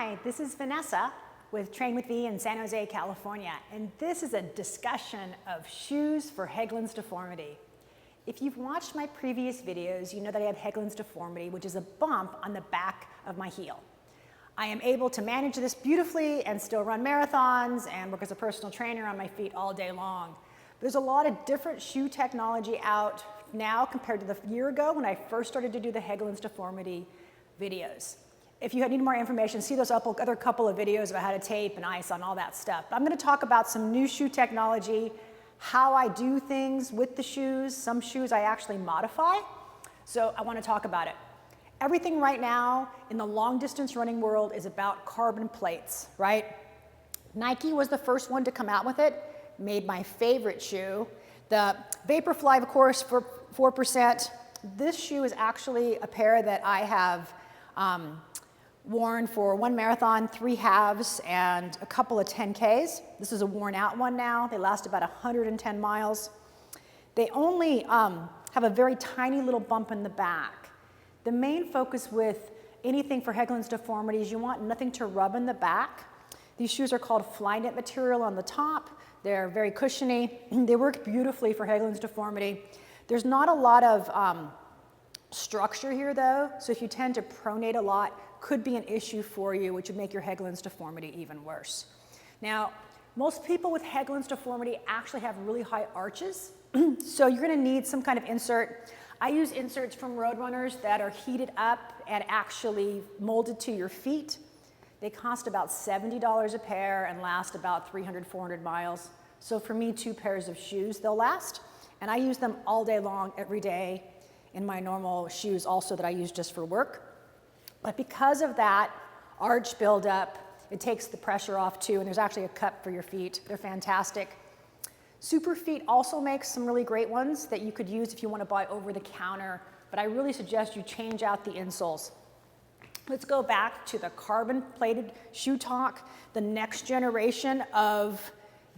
Hi, this is Vanessa with Train with V in San Jose, California, and this is a discussion of shoes for Haglund's Deformity. If you've watched my previous videos, you know that I have Haglund's Deformity, which is a bump on the back of my heel. I am able to manage this beautifully and still run marathons and work as a personal trainer on my feet all day long. There's a lot of different shoe technology out now compared to the year ago when I first started to do the Haglund's Deformity videos. If you need more information, see those other couple of videos about how to tape and ice on all that stuff. I'm going to talk about some new shoe technology, how I do things with the shoes. Some shoes I actually modify, so I want to talk about it. Everything right now in the long distance running world is about carbon plates, right? Nike was the first one to come out with it, made my favorite shoe. The VaporFly, of course, for 4%. This shoe is actually a pair that I have worn for one marathon, 3 halves, and a couple of 10Ks. This is a worn out one now. They last about 110 miles. They only have a very tiny little bump in the back. The main focus with anything for Haglund's Deformity is you want nothing to rub in the back. These shoes are called FlyKnit material on the top. They're very cushiony. They work beautifully for Haglund's Deformity. There's not a lot of structure here though, so if you tend to pronate a lot, could be an issue for you, which would make your Haglund's Deformity even worse. Now, most people with Haglund's Deformity actually have really high arches, so you're gonna need some kind of insert. I use inserts from Roadrunners that are heated up and actually molded to your feet. They cost about $70 a pair and last about 300, 400 miles. So for me, 2 pairs of shoes, they'll last. And I use them all day long, every day, in my normal shoes also that I use just for work. But because of that arch buildup, it takes the pressure off too, and there's actually a cup for your feet. They're fantastic. Superfeet also makes some really great ones that you could use if you want to buy over the counter, but I really suggest you change out the insoles. Let's go back to the carbon plated shoe talk. The next generation of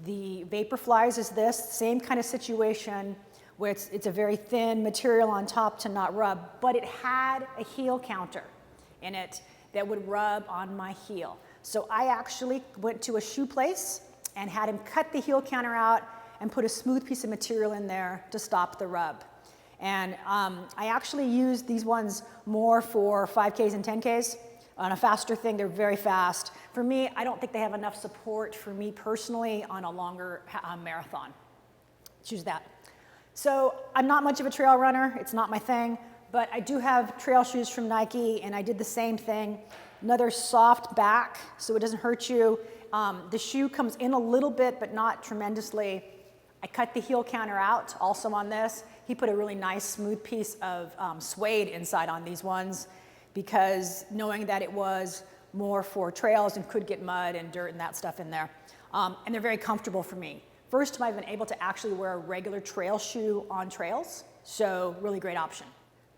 the VaporFlies is this, same kind of situation where it's a very thin material on top to not rub, but it had a heel counter in it that would rub on my heel. So I actually went to a shoe place and had him cut the heel counter out and put a smooth piece of material in there to stop the rub. And I actually use these ones more for 5Ks and 10Ks. On a faster thing, they're very fast. For me, I don't think they have enough support for me personally on a longer marathon. Choose that. So I'm not much of a trail runner. It's not my thing. But I do have trail shoes from Nike, and I did the same thing. Another soft back, so it doesn't hurt you. The shoe comes in a little bit, but not tremendously. I cut the heel counter out, also on this. He put a really nice, smooth piece of suede inside on these ones, because knowing that it was more for trails and could get mud and dirt and that stuff in there. And they're very comfortable for me. First time I've been able to actually wear a regular trail shoe on trails, so really great option.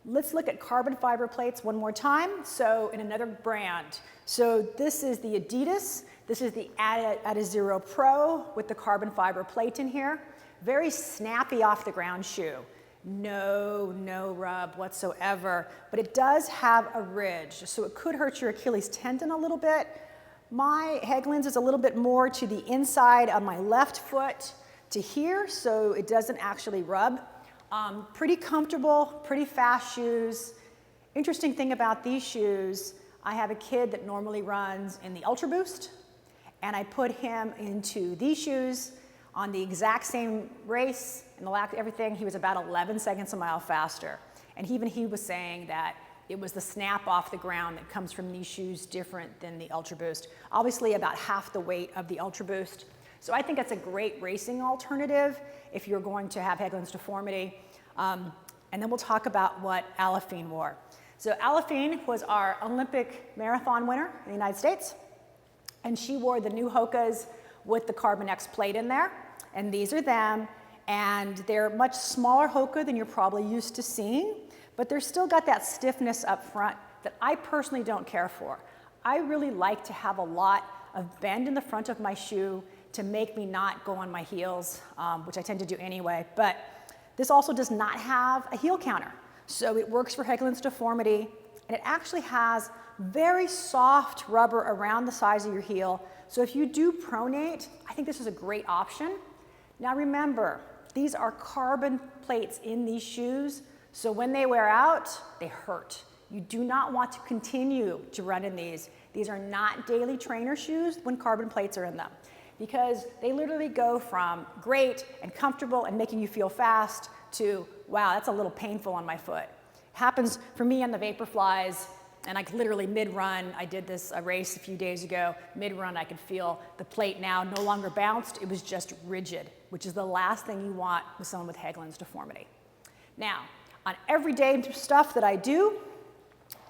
Let's look at carbon fiber plates one more time. So in another brand. So this is the Adidas. This is the AdiZero Pro with the carbon fiber plate in here. Very snappy off the ground shoe. No rub whatsoever, but it does have a ridge, so it could hurt your Achilles tendon a little bit. My Haglund's is a little bit more to the inside of my left foot to here, so it doesn't actually rub. Pretty comfortable, pretty fast shoes. Interesting thing about these shoes, I have a kid that normally runs in the Ultra Boost, and I put him into these shoes on the exact same race and everything. He was about 11 seconds a mile faster. And even he was saying that it was the snap off the ground that comes from these shoes different than the Ultra Boost. Obviously about half the weight of the Ultra Boost. So I think that's a great racing alternative if you're going to have Haglund's Deformity. And then we'll talk about what Alafine wore. So Alafine was our Olympic marathon winner in the United States. And she wore the new Hokas with the Carbon X plate in there. And these are them. And they're much smaller Hoka than you're probably used to seeing, but they're still got that stiffness up front that I personally don't care for. I really like to have a lot of bend in the front of my shoe to make me not go on my heels, which I tend to do anyway. But this also does not have a heel counter. So it works for Haglund's Deformity, and it actually has very soft rubber around the sides of your heel. So if you do pronate, I think this is a great option. Now remember, these are carbon plates in these shoes, so when they wear out, they hurt. You do not want to continue to run in these. These are not daily trainer shoes when carbon plates are in them, because they literally go from great and comfortable and making you feel fast to, wow, that's a little painful on my foot. It happens for me on the VaporFlies, and like literally mid-run, I did a race a few days ago, mid-run I could feel the plate now no longer bounced, it was just rigid, which is the last thing you want with someone with Haglund's deformity. Now, on everyday stuff that I do,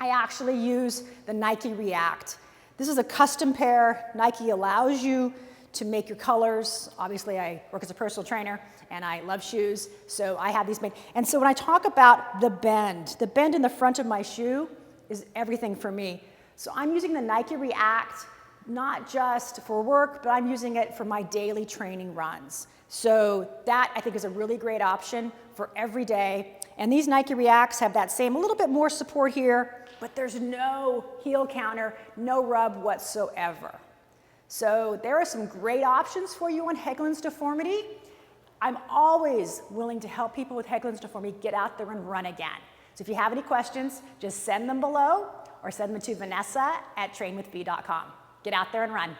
I actually use the Nike React. This is a custom pair. Nike allows you to make your colors. Obviously, I work as a personal trainer and I love shoes, so I have these made. And so when I talk about the bend in the front of my shoe is everything for me. So I'm using the Nike React not just for work, but I'm using it for my daily training runs. So that I think is a really great option for every day. And these Nike Reacts have that same, a little bit more support here, but there's no heel counter, no rub whatsoever. So there are some great options for you on Haglund's deformity. I'm always willing to help people with Haglund's deformity get out there and run again. So if you have any questions, just send them below or send them to vanessa@trainwithv.com. Get out there and run.